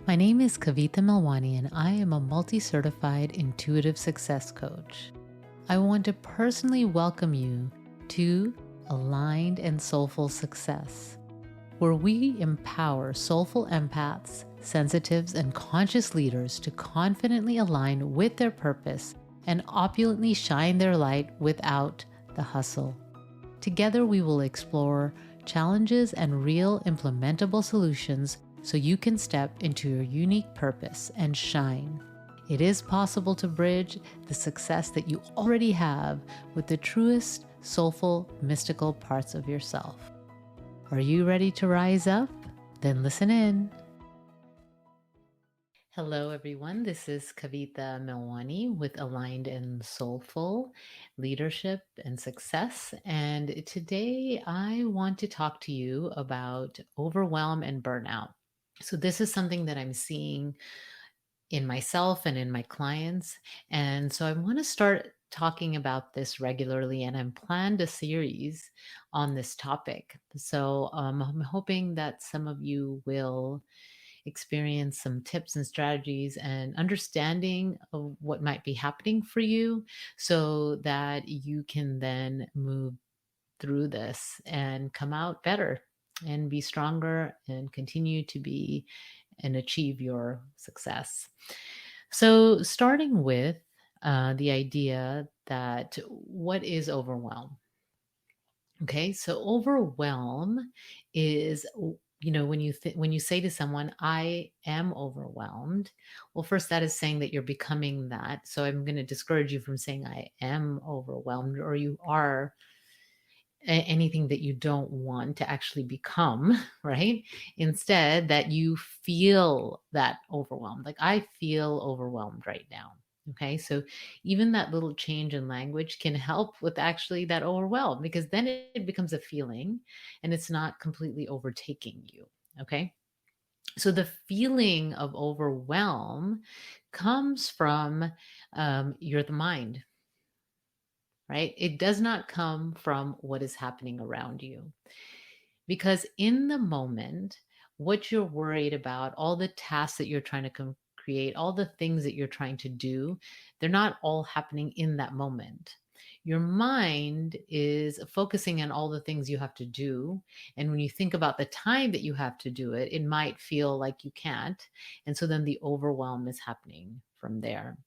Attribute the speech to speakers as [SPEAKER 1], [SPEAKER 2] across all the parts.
[SPEAKER 1] My name is Kavitha Melwani, and I am a multi-certified intuitive success coach. I want to personally welcome you to Aligned and Soulful Success, where we empower soulful empaths, sensitives, and conscious leaders to confidently align with their purpose and opulently shine their light without the hustle. Together, we will explore challenges and real implementable solutions so you can step into your unique purpose and shine. It is possible to bridge the success that you already have with the truest, soulful, mystical parts of yourself. Are you ready to rise up? Then listen in. Hello, everyone. This is Kavitha Melwani with Aligned and Soulful Leadership and Success. And today I want to talk to you about overwhelm and burnout. So, this is something that I'm seeing in myself and in my clients. And so, I want to start talking about this regularly, and I'm planned a series on this topic. So, I'm hoping that some of you will experience some tips and strategies and understanding of what might be happening for you so that you can then move through this and come out better and be stronger and continue to be and achieve your success. So, starting with the idea that what is overwhelm? Okay, so overwhelm is when you say to someone I am overwhelmed, well, first that is saying that you're becoming that. So I'm going to discourage you from saying I am overwhelmed or you are anything that you don't want to actually become, right? Instead, that you feel that overwhelmed. Like I feel overwhelmed right now. Okay. So even that little change in language can help with actually that overwhelm because then it becomes a feeling and it's not completely overtaking you. Okay. So the feeling of overwhelm comes from the mind, right? It does not come from what is happening around you. Because in the moment, what you're worried about, all the tasks that you're trying to create, all the things that you're trying to do, they're not all happening in that moment. Your mind is focusing on all the things you have to do. And when you think about the time that you have to do it, it might feel like you can't. And so then the overwhelm is happening from there.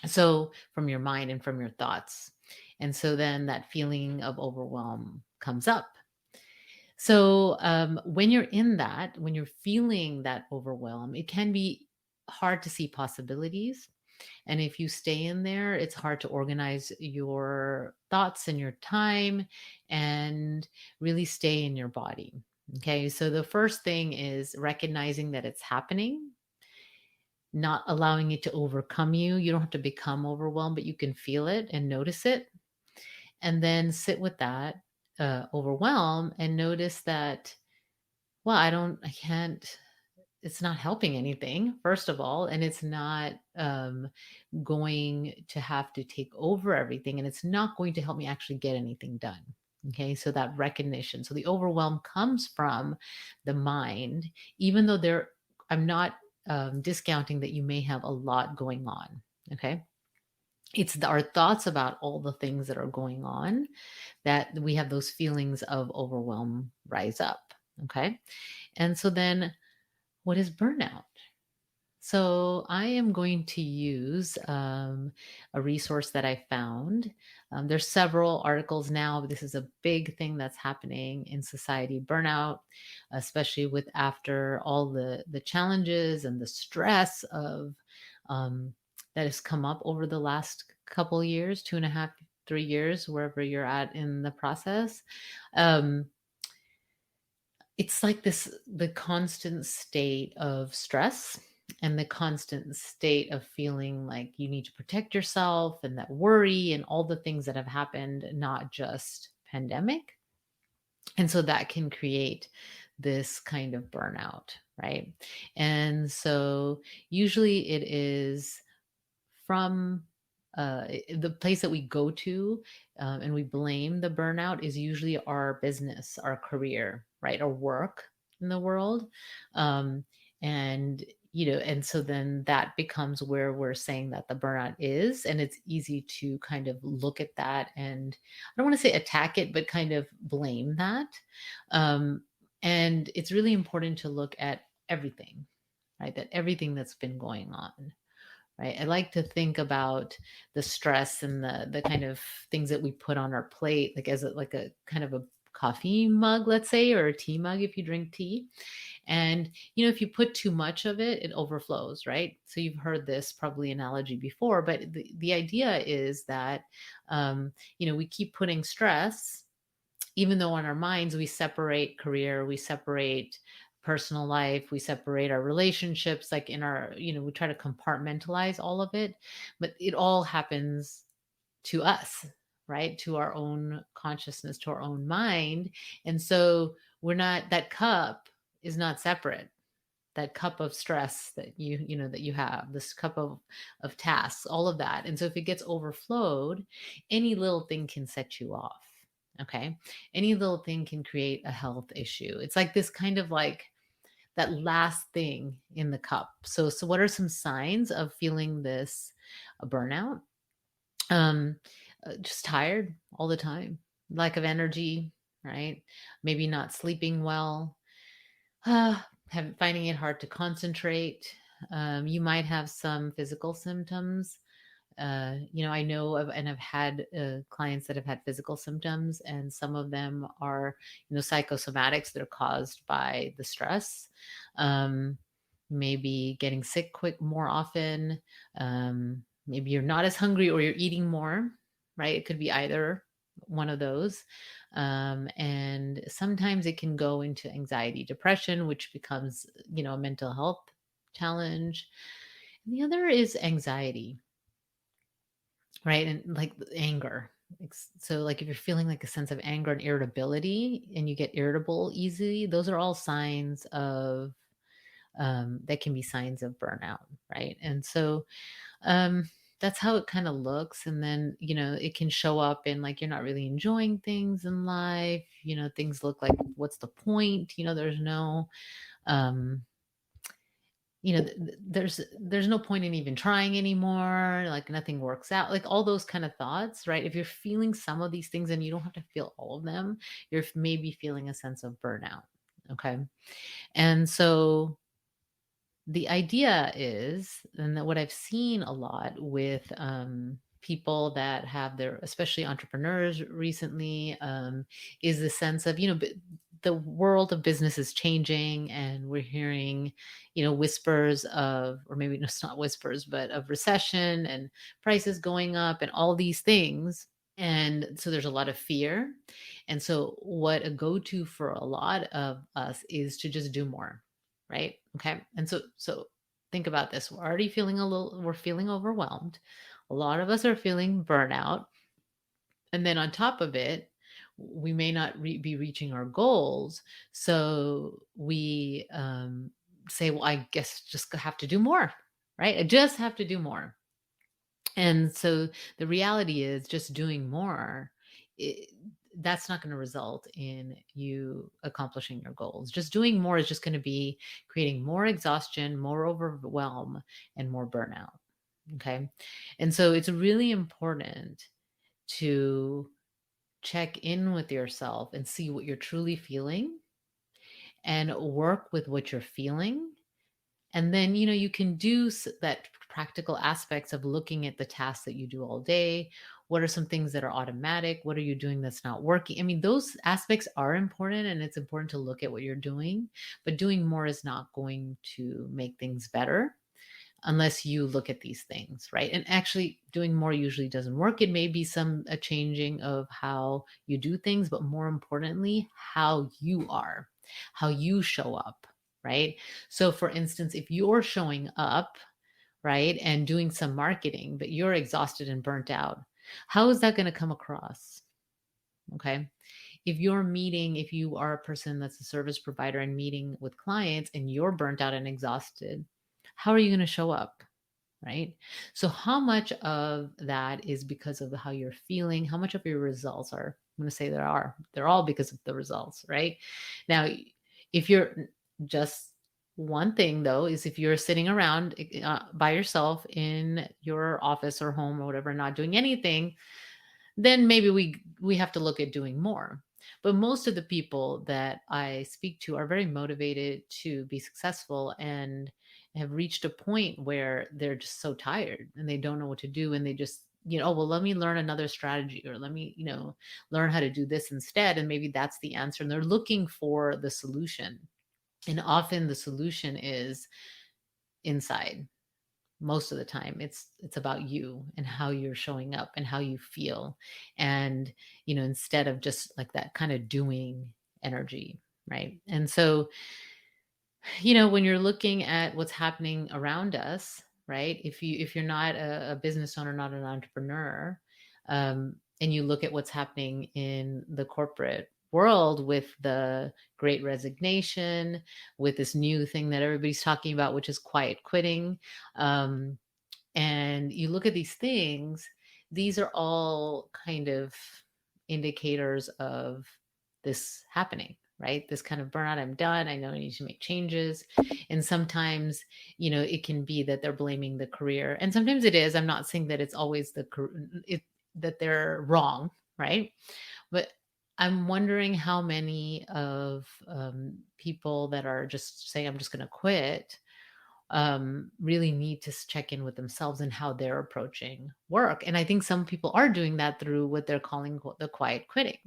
[SPEAKER 1] So from your mind and from your thoughts. And so then that feeling of overwhelm comes up. So when you're in that, when you're feeling that overwhelm, it can be hard to see possibilities. And if you stay in there, it's hard to organize your thoughts and your time and really stay in your body. Okay. So the first thing is recognizing that it's happening, not allowing it to overcome you. You don't have to become overwhelmed, but you can feel it and notice it. And then sit with that overwhelm and notice that, well, I can't, it's not helping anything, first of all, and it's not going to have to take over everything, and it's not going to help me actually get anything done. Okay, so that recognition. So the overwhelm comes from the mind, even though I'm not discounting that you may have a lot going on. Okay. Our thoughts about all the things that are going on that we have those feelings of overwhelm rise up. Okay. And so then what is burnout? So I am going to use a resource that I found. There's several articles now, but this is a big thing that's happening in society, burnout, especially with after all the challenges and the stress of that has come up over the last couple years, 2.5, 3 years, wherever you're at in the process. Um, it's like the constant state of stress and the constant state of feeling like you need to protect yourself and that worry and all the things that have happened, not just pandemic. And so that can create this kind of burnout, right? And so usually it is from the place that we go to and we blame the burnout is usually our business, our career, right? Our work in the world. Um, and And so then that becomes where we're saying that the burnout is. And it's easy to kind of look at that and I don't want to say attack it, but kind of blame that. Um, and it's really important to look at everything, right? That everything that's been going on. Right. I like to think about the stress and the kind of things that we put on our plate, like as like a kind of a coffee mug, let's say, or a tea mug if you drink tea. And, if you put too much of it, it overflows, right? So you've heard this probably analogy before, but the idea is that, we keep putting stress, even though on our minds we separate career, we separate personal life, we separate our relationships, like in our, we try to compartmentalize all of it, but it all happens to us, right? To our own consciousness, to our own mind. And so we're not, that cup is not separate. That cup of stress that that you have, this cup of tasks, all of that. And so if it gets overflowed, any little thing can set you off. Okay. Any little thing can create a health issue. It's like this kind of like that last thing in the cup. So what are some signs of feeling this burnout? Um, just tired all the time, lack of energy, right? Maybe not sleeping well, finding it hard to concentrate. You might have some physical symptoms. I know of, and I've had clients that have had physical symptoms, and some of them are, psychosomatics that are caused by the stress. Um, Maybe getting sick more often. Maybe you're not as hungry or you're eating more, right? It could be either one of those. And sometimes it can go into anxiety, depression, which becomes, a mental health challenge. And the other is anxiety, right? And like anger. So, like if you're feeling like a sense of anger and irritability and you get irritable easily, those are all signs of, that can be signs of burnout, right? And so, um, that's how it kind of looks. And then, it can show up in like you're not really enjoying things in life. Things look like, what's the point? There's no, um, there's no point in even trying anymore, like nothing works out, like all those kind of thoughts, right? If you're feeling some of these things, and you don't have to feel all of them, you're maybe feeling a sense of burnout. Okay. And so the idea is, and that what I've seen a lot with people that have their, especially entrepreneurs recently, is the sense of, the world of business is changing, and we're hearing, whispers of, or maybe it's not whispers, but of recession and prices going up and all these things. And so there's a lot of fear. And so what a go-to for a lot of us is to just do more, right? Okay. And so think about this. We're feeling overwhelmed. A lot of us are feeling burnout. And then on top of it, we may not be reaching our goals. So we say, well, I guess just have to do more, right? I just have to do more. And so the reality is, just doing more, it, that's not going to result in you accomplishing your goals. Just doing more is just going to be creating more exhaustion, more overwhelm, and more burnout. Okay. And so it's really important to check in with yourself and see what you're truly feeling and work with what you're feeling. And then, you can do that practical aspects of looking at the tasks that you do all day. What are some things that are automatic? What are you doing that's not working? I mean, those aspects are important, and it's important to look at what you're doing, but doing more is not going to make things better unless you look at these things, right? And actually doing more usually doesn't work. It may be a changing of how you do things, but more importantly, how you are, how you show up, right? So for instance, if you're showing up, right, and doing some marketing, but you're exhausted and burnt out, how is that going to come across? Okay. If you are a person that's a service provider and meeting with clients and you're burnt out and exhausted, how are you going to show up? Right. So, how much of that is because of how you're feeling? How much of your results are? I'm going to say they're all because of the results, right? Now, if you're just one thing though is if you're sitting around by yourself in your office or home or whatever, not doing anything, then maybe we have to look at doing more. But most of the people that I speak to are very motivated to be successful and have reached a point where they're just so tired and they don't know what to do, and they just, oh, well, let me learn another strategy, or let me, learn how to do this instead, and maybe that's the answer, and they're looking for the solution. And often the solution is inside. Most of the time it's about you and how you're showing up and how you feel. And instead of just like that kind of doing energy, right? And so when you're looking at what's happening around us, right? If you're not a business owner, not an entrepreneur, and you look at what's happening in the corporate world with the great resignation, with this new thing that everybody's talking about, which is quiet quitting, um, and you look at these things, these are all kind of indicators of this happening, right? This kind of burnout. I'm done. I know I need to make changes. And sometimes, it can be that they're blaming the career. And sometimes it is. I'm not saying that it's always that they're wrong, right? But I'm wondering how many of people that are just saying, I'm just going to quit, really need to check in with themselves and how they're approaching work. And I think some people are doing that through what they're calling the quiet quitting,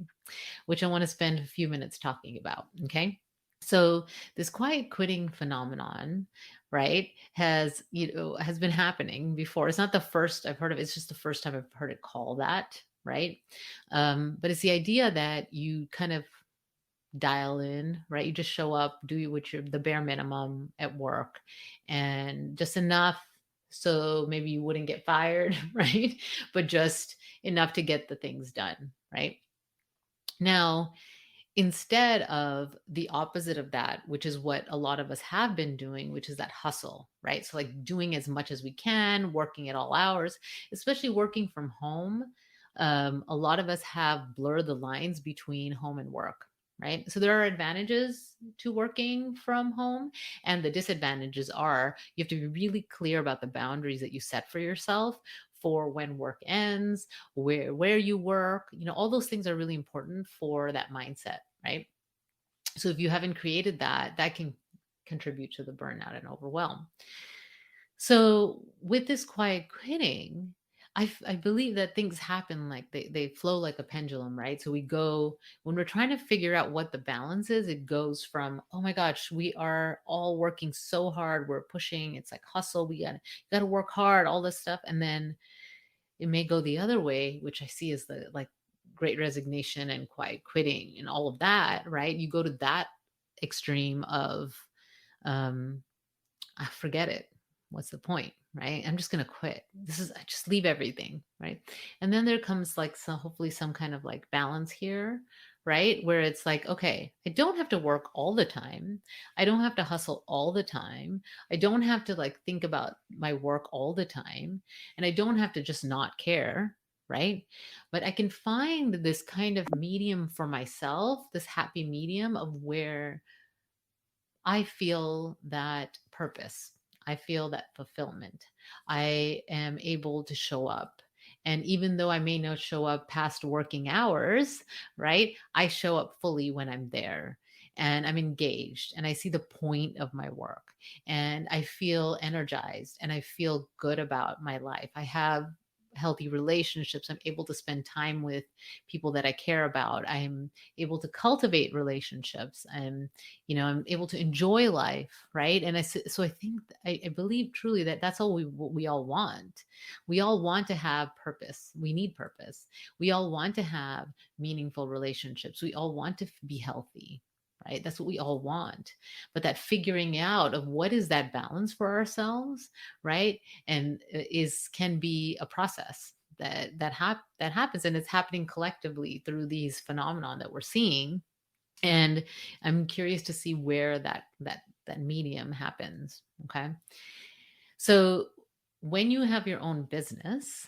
[SPEAKER 1] which I want to spend a few minutes talking about. Okay. So this quiet quitting phenomenon, right, has been happening before. It's not the first I've heard of it. It's just the first time I've heard it called that, right? But it's the idea that you kind of dial in, right? You just show up, do what you're the bare minimum at work, and just enough so maybe you wouldn't get fired, right? But just enough to get the things done, right? Now, instead of the opposite of that, which is what a lot of us have been doing, which is that hustle, right? So, like doing as much as we can, working at all hours, especially working from home. A lot of us have blurred the lines between home and work, right? So, there are advantages to working from home, and the disadvantages are you have to be really clear about the boundaries that you set for yourself for when work ends, where you work. All those things are really important for that mindset, right? So if you haven't created that, that can contribute to the burnout and overwhelm. So with this quiet quitting, I believe that things happen like they flow like a pendulum, right? So we go, when we're trying to figure out what the balance is, it goes from, oh my gosh, we are all working so hard, we're pushing, it's like hustle, we gotta work hard, all this stuff. And then it may go the other way, which I see as the like great resignation and quiet quitting and all of that, right? You go to that extreme of um I forget it. What's the point, right? I'm just going to quit. I just leave everything, right? And then there comes like some, hopefully some kind of like balance here, right? Where it's like, okay, I don't have to work all the time. I don't have to hustle all the time. I don't have to like think about my work all the time. And I don't have to just not care, right? But I can find this kind of medium for myself, this happy medium of where I feel that purpose. I feel that fulfillment. I am able to show up. And even though I may not show up past working hours, right? I show up fully when I'm there and I'm engaged and I see the point of my work and I feel energized and I feel good about my life. I have healthy relationships. I'm able to spend time with people that I care about. I'm able to cultivate relationships. I'm able to enjoy life, right? And so I think I believe truly that that's all we all want. We all want to have purpose. We need purpose. We all want to have meaningful relationships. We all want to be healthy, right? That's what we all want. But that figuring out of what is that balance for ourselves, right? And is can be a process that happens, and it's happening collectively through these phenomenon that we're seeing. And I'm curious to see where that medium happens. Okay. So when you have your own business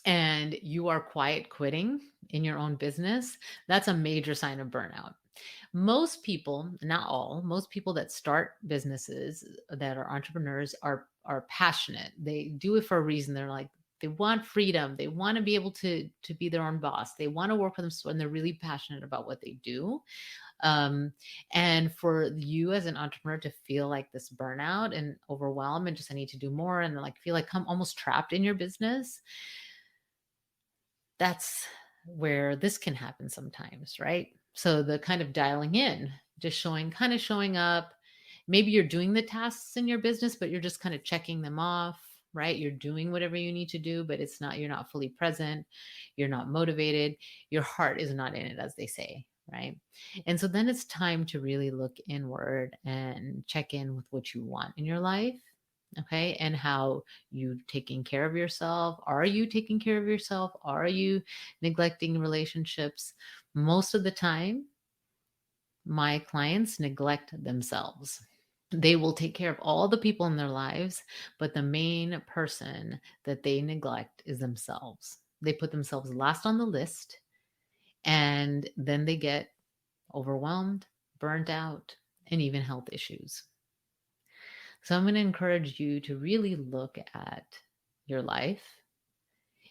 [SPEAKER 1] and you are quiet quitting in your own business, that's a major sign of burnout. Most people, not all, most people that start businesses that are entrepreneurs are passionate. They do it for a reason. They're like, they want freedom. They want to be able to be their own boss. They want to work for themselves, and they're really passionate about what they do. Um, and for you as an entrepreneur to feel like this burnout and overwhelm and just I need to do more and like feel like I'm almost trapped in your business, that's where this can happen sometimes, right? So the kind of dialing in, just showing up. Maybe you're doing the tasks in your business, but you're just kind of checking them off, right? You're doing whatever you need to do, but you're not fully present. You're not motivated. Your heart is not in it, as they say, right? And so then it's time to really look inward and check in with what you want in your life. Okay. And how you taking care of yourself. Are you taking care of yourself? Are you neglecting relationships? Most of the time, my clients neglect themselves. They will take care of all the people in their lives, but the main person that they neglect is themselves. They put themselves last on the list, and then they get overwhelmed, burnt out, and even health issues. So I'm going to encourage you to really look at your life.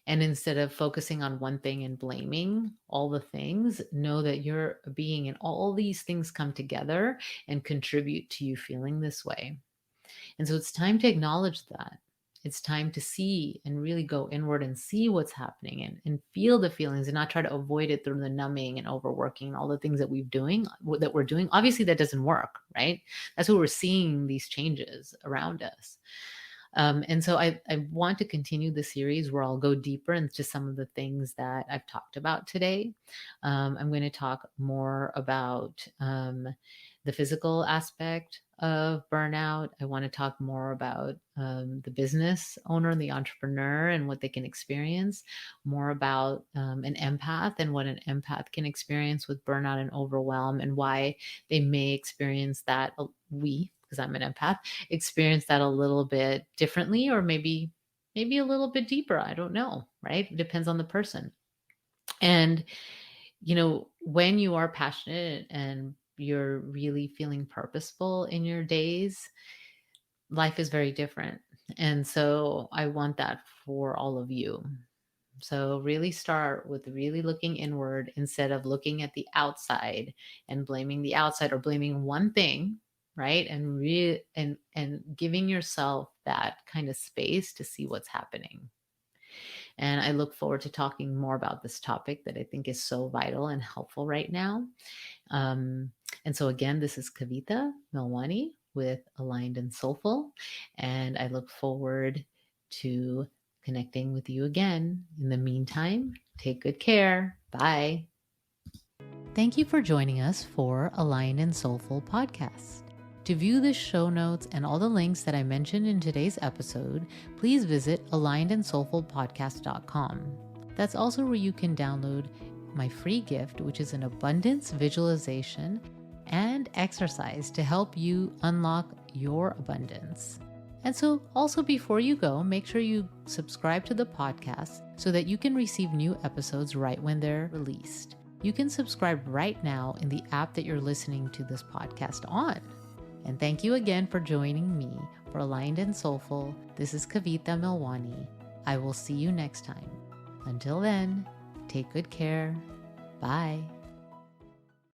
[SPEAKER 1] And instead of focusing on one thing and blaming all the things, know that you're a being and all these things come together and contribute to you feeling this way. And so it's time to acknowledge that. It's time to see and really go inward and see what's happening and feel the feelings and not try to avoid it through the numbing and overworking and all the things that we're doing. Obviously, that doesn't work, right? That's what we're seeing these changes around us. And so I want to continue the series where I'll go deeper into some of the things that I've talked about today. I'm going to talk more about the physical aspect of burnout. I want to talk more about the business owner and the entrepreneur and what they can experience, more about an empath and what an empath can experience with burnout and overwhelm and why they may experience that. Because I'm an empath, experience that a little bit differently or maybe a little bit deeper. I don't know, right? It depends on the person. And when you are passionate and you're really feeling purposeful in your days, life is very different. And so I want that for all of you. So really start with really looking inward instead of looking at the outside and blaming the outside or blaming one thing, right? And giving yourself that kind of space to see what's happening. And I look forward to talking more about this topic that I think is so vital and helpful right now. And so again, this is Kavita Melwani with Aligned and Soulful, and I look forward to connecting with you again. In the meantime, take good care. Bye. Thank you for joining us for Aligned and Soulful podcast. To view the show notes and all the links that I mentioned in today's episode, please visit alignedandsoulfulpodcast.com. That's also where you can download my free gift, which is an abundance visualization and exercise to help you unlock your abundance. And so also before you go, make sure you subscribe to the podcast so that you can receive new episodes right when they're released. You can subscribe right now in the app that you're listening to this podcast on. And thank you again for joining me for Aligned and Soulful. This is Kavita Melwani. I will see you next time. Until then, take good care. Bye.